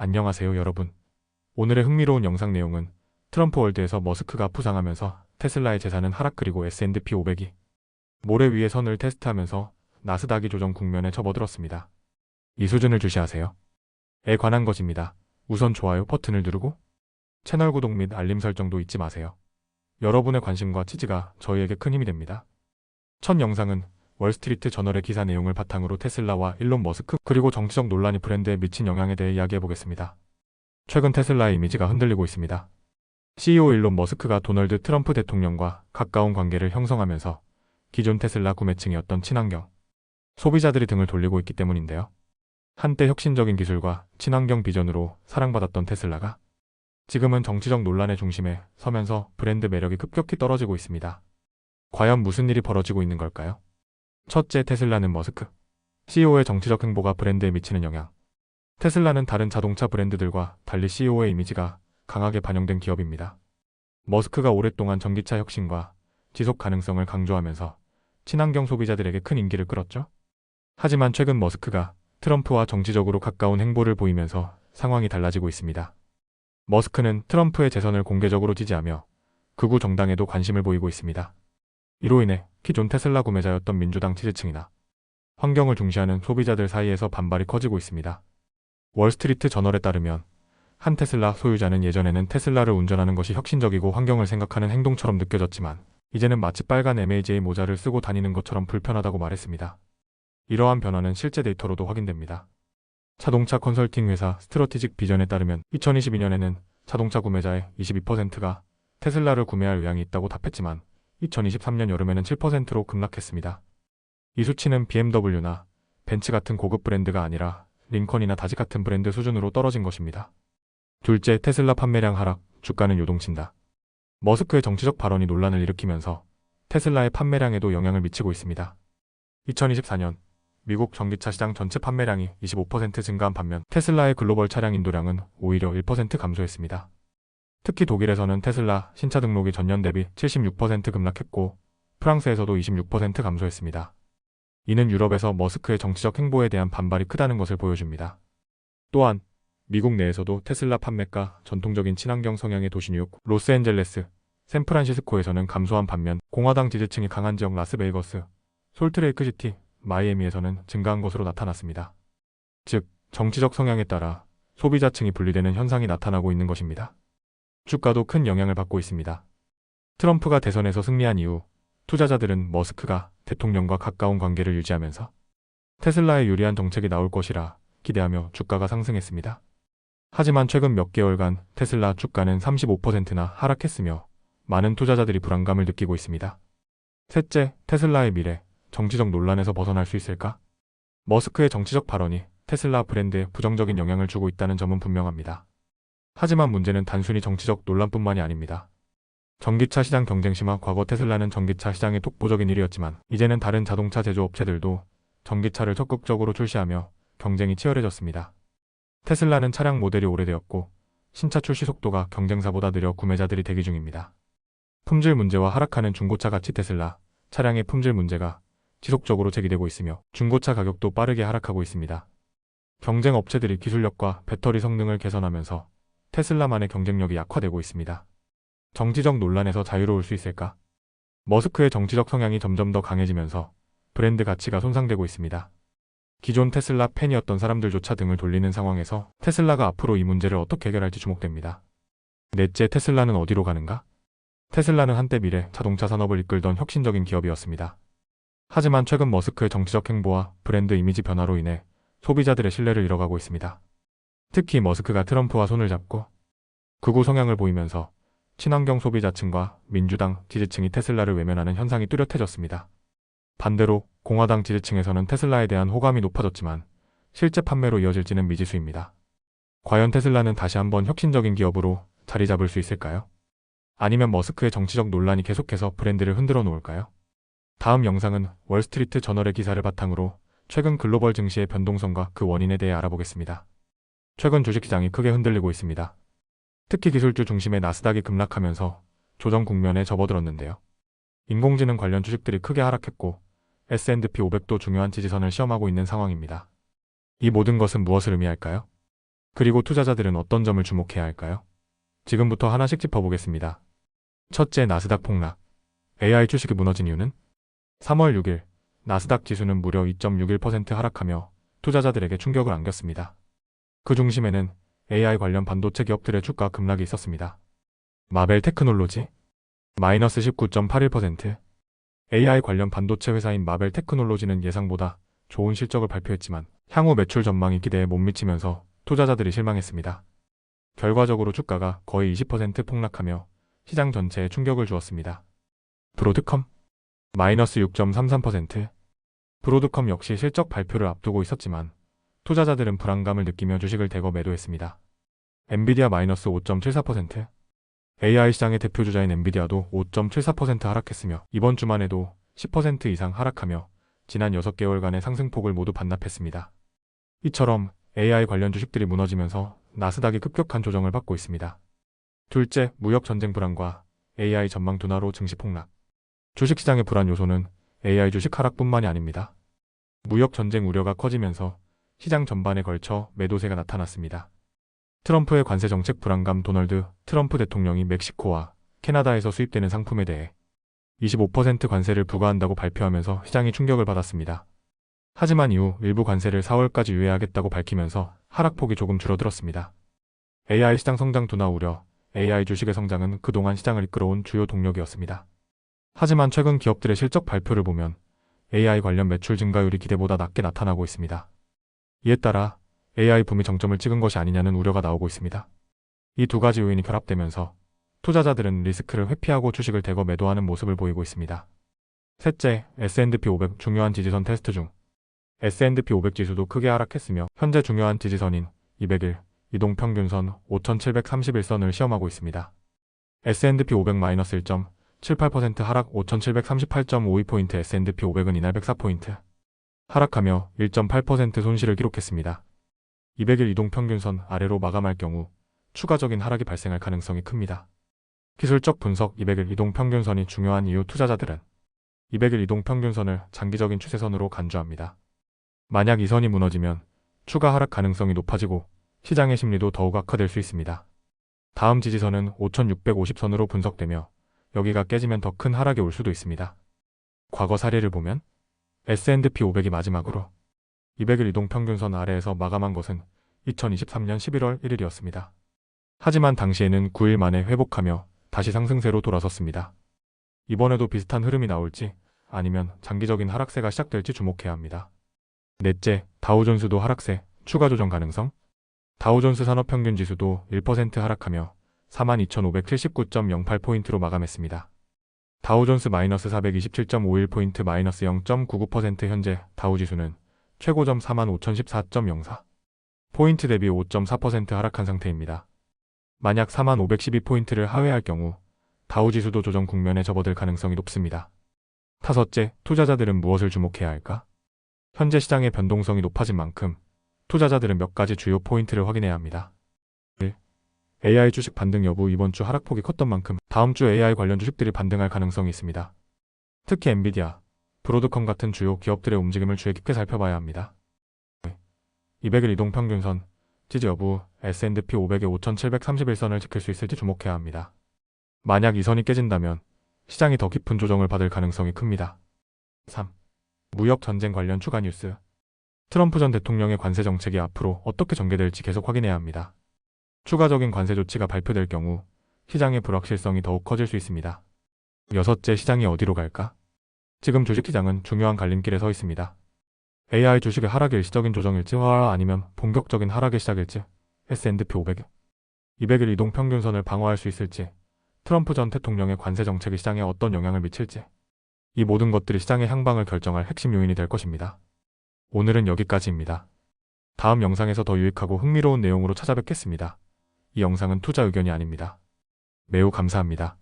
안녕하세요 여러분. 오늘의 흥미로운 영상 내용은 트럼프 월드에서 머스크가 부상하면서 테슬라의 재산은 하락 그리고 S&P 500이 모래 위의 선을 테스트하면서 나스닥이 조정 국면에 접어들었습니다. 이 수준을 주시하세요. 에 관한 것입니다. 우선 좋아요 버튼을 누르고 채널 구독 및 알림 설정도 잊지 마세요. 여러분의 관심과 지지가 저희에게 큰 힘이 됩니다. 첫 영상은 월스트리트 저널의 기사 내용을 바탕으로 테슬라와 일론 머스크 그리고 정치적 논란이 브랜드에 미친 영향에 대해 이야기해보겠습니다. 최근 테슬라의 이미지가 흔들리고 있습니다. CEO 일론 머스크가 도널드 트럼프 대통령과 가까운 관계를 형성하면서 기존 테슬라 구매층이었던 친환경 소비자들이 등을 돌리고 있기 때문인데요. 한때 혁신적인 기술과 친환경 비전으로 사랑받았던 테슬라가 지금은 정치적 논란의 중심에 서면서 브랜드 매력이 급격히 떨어지고 있습니다. 과연 무슨 일이 벌어지고 있는 걸까요? 첫째, 테슬라는 머스크 CEO의 정치적 행보가 브랜드에 미치는 영향. 테슬라는 다른 자동차 브랜드들과 달리 CEO의 이미지가 강하게 반영된 기업입니다. 머스크가 오랫동안 전기차 혁신과 지속 가능성을 강조하면서 친환경 소비자들에게 큰 인기를 끌었죠. 하지만 최근 머스크가 트럼프와 정치적으로 가까운 행보를 보이면서 상황이 달라지고 있습니다. 머스크는 트럼프의 재선을 공개적으로 지지하며 극우 정당에도 관심을 보이고 있습니다. 이로 인해 기존 테슬라 구매자였던 민주당 지지층이나 환경을 중시하는 소비자들 사이에서 반발이 커지고 있습니다. 월스트리트 저널에 따르면 한 테슬라 소유자는 예전에는 테슬라를 운전하는 것이 혁신적이고 환경을 생각하는 행동처럼 느껴졌지만 이제는 마치 빨간 MAJ 모자를 쓰고 다니는 것처럼 불편하다고 말했습니다. 이러한 변화는 실제 데이터로도 확인됩니다. 자동차 컨설팅 회사 스트러티직 비전에 따르면 2022년에는 자동차 구매자의 22%가 테슬라를 구매할 의향이 있다고 답했지만 2023년 여름에는 7%로 급락했습니다. 이 수치는 BMW나 벤츠 같은 고급 브랜드가 아니라 링컨이나 다지 같은 브랜드 수준으로 떨어진 것입니다. 둘째, 테슬라 판매량 하락, 주가는 요동친다. 머스크의 정치적 발언이 논란을 일으키면서 테슬라의 판매량에도 영향을 미치고 있습니다. 2024년 미국 전기차 시장 전체 판매량이 25% 증가한 반면 테슬라의 글로벌 차량 인도량은 오히려 1% 감소했습니다. 특히 독일에서는 테슬라 신차 등록이 전년 대비 76% 급락했고 프랑스에서도 26% 감소했습니다. 이는 유럽에서 머스크의 정치적 행보에 대한 반발이 크다는 것을 보여줍니다. 또한 미국 내에서도 테슬라 판매가 전통적인 친환경 성향의 도시 뉴욕, 로스앤젤레스, 샌프란시스코에서는 감소한 반면 공화당 지지층이 강한 지역 라스베이거스, 솔트레이크시티, 마이애미에서는 증가한 것으로 나타났습니다. 즉, 정치적 성향에 따라 소비자층이 분리되는 현상이 나타나고 있는 것입니다. 주가도 큰 영향을 받고 있습니다. 트럼프가 대선에서 승리한 이후 투자자들은 머스크가 대통령과 가까운 관계를 유지하면서 테슬라에 유리한 정책이 나올 것이라 기대하며 주가가 상승했습니다. 하지만 최근 몇 개월간 테슬라 주가는 35%나 하락했으며 많은 투자자들이 불안감을 느끼고 있습니다. 셋째, 테슬라의 미래, 정치적 논란에서 벗어날 수 있을까? 머스크의 정치적 발언이 테슬라 브랜드에 부정적인 영향을 주고 있다는 점은 분명합니다. 하지만 문제는 단순히 정치적 논란뿐만이 아닙니다. 전기차 시장 경쟁 심화. 과거 테슬라는 전기차 시장의 독보적인 1위였지만 이제는 다른 자동차 제조업체들도 전기차를 적극적으로 출시하며 경쟁이 치열해졌습니다. 테슬라는 차량 모델이 오래되었고 신차 출시 속도가 경쟁사보다 느려 구매자들이 대기 중입니다. 품질 문제와 하락하는 중고차 가치. 테슬라 차량의 품질 문제가 지속적으로 제기되고 있으며 중고차 가격도 빠르게 하락하고 있습니다. 경쟁 업체들이 기술력과 배터리 성능을 개선하면서 테슬라만의 경쟁력이 약화되고 있습니다. 정치적 논란에서 자유로울 수 있을까? 머스크의 정치적 성향이 점점 더 강해지면서 브랜드 가치가 손상되고 있습니다. 기존 테슬라 팬이었던 사람들조차 등을 돌리는 상황에서 테슬라가 앞으로 이 문제를 어떻게 해결할지 주목됩니다. 넷째, 테슬라는 어디로 가는가? 테슬라는 한때 미래 자동차 산업을 이끌던 혁신적인 기업이었습니다. 하지만 최근 머스크의 정치적 행보와 브랜드 이미지 변화로 인해 소비자들의 신뢰를 잃어가고 있습니다. 특히 머스크가 트럼프와 손을 잡고 극우 성향을 보이면서 친환경 소비자층과 민주당 지지층이 테슬라를 외면하는 현상이 뚜렷해졌습니다. 반대로 공화당 지지층에서는 테슬라에 대한 호감이 높아졌지만 실제 판매로 이어질지는 미지수입니다. 과연 테슬라는 다시 한번 혁신적인 기업으로 자리 잡을 수 있을까요? 아니면 머스크의 정치적 논란이 계속해서 브랜드를 흔들어 놓을까요? 다음 영상은 월스트리트 저널의 기사를 바탕으로 최근 글로벌 증시의 변동성과 그 원인에 대해 알아보겠습니다. 최근 주식시장이 크게 흔들리고 있습니다. 특히 기술주 중심의 나스닥이 급락하면서 조정 국면에 접어들었는데요. 인공지능 관련 주식들이 크게 하락했고 S&P 500도 중요한 지지선을 시험하고 있는 상황입니다. 이 모든 것은 무엇을 의미할까요? 그리고 투자자들은 어떤 점을 주목해야 할까요? 지금부터 하나씩 짚어보겠습니다. 첫째, 나스닥 폭락. AI 주식이 무너진 이유는? 3월 6일 나스닥 지수는 무려 2.61% 하락하며 투자자들에게 충격을 안겼습니다. 그 중심에는 AI 관련 반도체 기업들의 주가 급락이 있었습니다. 마벨 테크놀로지 마이너스 19.81%. AI 관련 반도체 회사인 마벨 테크놀로지는 예상보다 좋은 실적을 발표했지만 향후 매출 전망이 기대에 못 미치면서 투자자들이 실망했습니다. 결과적으로 주가가 거의 20% 폭락하며 시장 전체에 충격을 주었습니다. 브로드컴 마이너스 6.33%. 브로드컴 역시 실적 발표를 앞두고 있었지만 투자자들은 불안감을 느끼며 주식을 대거 매도했습니다. 엔비디아 마이너스 5.74%. AI 시장의 대표주자인 엔비디아도 5.74% 하락했으며 이번 주만 해도 10% 이상 하락하며 지난 6개월간의 상승폭을 모두 반납했습니다. 이처럼 AI 관련 주식들이 무너지면서 나스닥이 급격한 조정을 받고 있습니다. 둘째, 무역 전쟁 불안과 AI 전망 둔화로 증시 폭락. 주식시장의 불안 요소는 AI 주식 하락뿐만이 아닙니다. 무역 전쟁 우려가 커지면서 시장 전반에 걸쳐 매도세가 나타났습니다. 트럼프의 관세 정책 불안감. 도널드 트럼프 대통령이 멕시코와 캐나다에서 수입되는 상품에 대해 25% 관세를 부과한다고 발표하면서 시장이 충격을 받았습니다. 하지만 이후 일부 관세를 4월까지 유예하겠다고 밝히면서 하락폭이 조금 줄어들었습니다. AI 시장 성장 둔화 우려. AI 주식의 성장은 그동안 시장을 이끌어온 주요 동력이었습니다. 하지만 최근 기업들의 실적 발표를 보면 AI 관련 매출 증가율이 기대보다 낮게 나타나고 있습니다. 이에 따라 AI 붐이 정점을 찍은 것이 아니냐는 우려가 나오고 있습니다. 이 두 가지 요인이 결합되면서 투자자들은 리스크를 회피하고 주식을 대거 매도하는 모습을 보이고 있습니다. 셋째, S&P 500 중요한 지지선 테스트 중. S&P 500 지수도 크게 하락했으며 현재 중요한 지지선인 200일 이동평균선 5731선을 시험하고 있습니다. S&P 500-1.78% 하락 5738.52포인트. S&P 500은 이날 104포인트 하락하며 1.8% 손실을 기록했습니다. 200일 이동평균선 아래로 마감할 경우 추가적인 하락이 발생할 가능성이 큽니다. 기술적 분석. 200일 이동평균선이 중요한 이유. 투자자들은 200일 이동평균선을 장기적인 추세선으로 간주합니다. 만약 이 선이 무너지면 추가 하락 가능성이 높아지고 시장의 심리도 더욱 악화될 수 있습니다. 다음 지지선은 5650선으로 분석되며 여기가 깨지면 더 큰 하락이 올 수도 있습니다. 과거 사례를 보면 S&P 500이 마지막으로 200일 이동평균선 아래에서 마감한 것은 2023년 11월 1일이었습니다. 하지만 당시에는 9일 만에 회복하며 다시 상승세로 돌아섰습니다. 이번에도 비슷한 흐름이 나올지 아니면 장기적인 하락세가 시작될지 주목해야 합니다. 넷째, 다우존스도 하락세, 추가 조정 가능성. 다우존스 산업평균지수도 1% 하락하며 42,579.08포인트로 마감했습니다. 다우존스 마이너스 427.51포인트 마이너스 0.99%. 현재 다우지수는 최고점 45,014.04포인트 대비 5.4% 하락한 상태입니다. 만약 4512포인트를 하회할 경우 다우지수도 조정 국면에 접어들 가능성이 높습니다. 다섯째, 투자자들은 무엇을 주목해야 할까? 현재 시장의 변동성이 높아진 만큼 투자자들은 몇 가지 주요 포인트를 확인해야 합니다. 1. AI 주식 반등 여부. 이번 주 하락폭이 컸던 만큼 다음 주 AI 관련 주식들이 반등할 가능성이 있습니다. 특히 엔비디아, 브로드컴 같은 주요 기업들의 움직임을 주의 깊게 살펴봐야 합니다. 200일 이동평균선 지지 여부. S&P 500의 5731선을 지킬 수 있을지 주목해야 합니다. 만약 이 선이 깨진다면 시장이 더 깊은 조정을 받을 가능성이 큽니다. 3. 무역 전쟁 관련 추가 뉴스. 트럼프 전 대통령의 관세 정책이 앞으로 어떻게 전개될지 계속 확인해야 합니다. 추가적인 관세 조치가 발표될 경우 시장의 불확실성이 더욱 커질 수 있습니다. 여섯째, 시장이 어디로 갈까? 지금 주식시장은 중요한 갈림길에 서 있습니다. AI 주식의 하락이 일시적인 조정일지 아니면 본격적인 하락의 시작일지, S&P 500, 200일 이동평균선을 방어할 수 있을지, 트럼프 전 대통령의 관세 정책이 시장에 어떤 영향을 미칠지, 이 모든 것들이 시장의 향방을 결정할 핵심 요인이 될 것입니다. 오늘은 여기까지입니다. 다음 영상에서 더 유익하고 흥미로운 내용으로 찾아뵙겠습니다. 이 영상은 투자 의견이 아닙니다. 매우 감사합니다.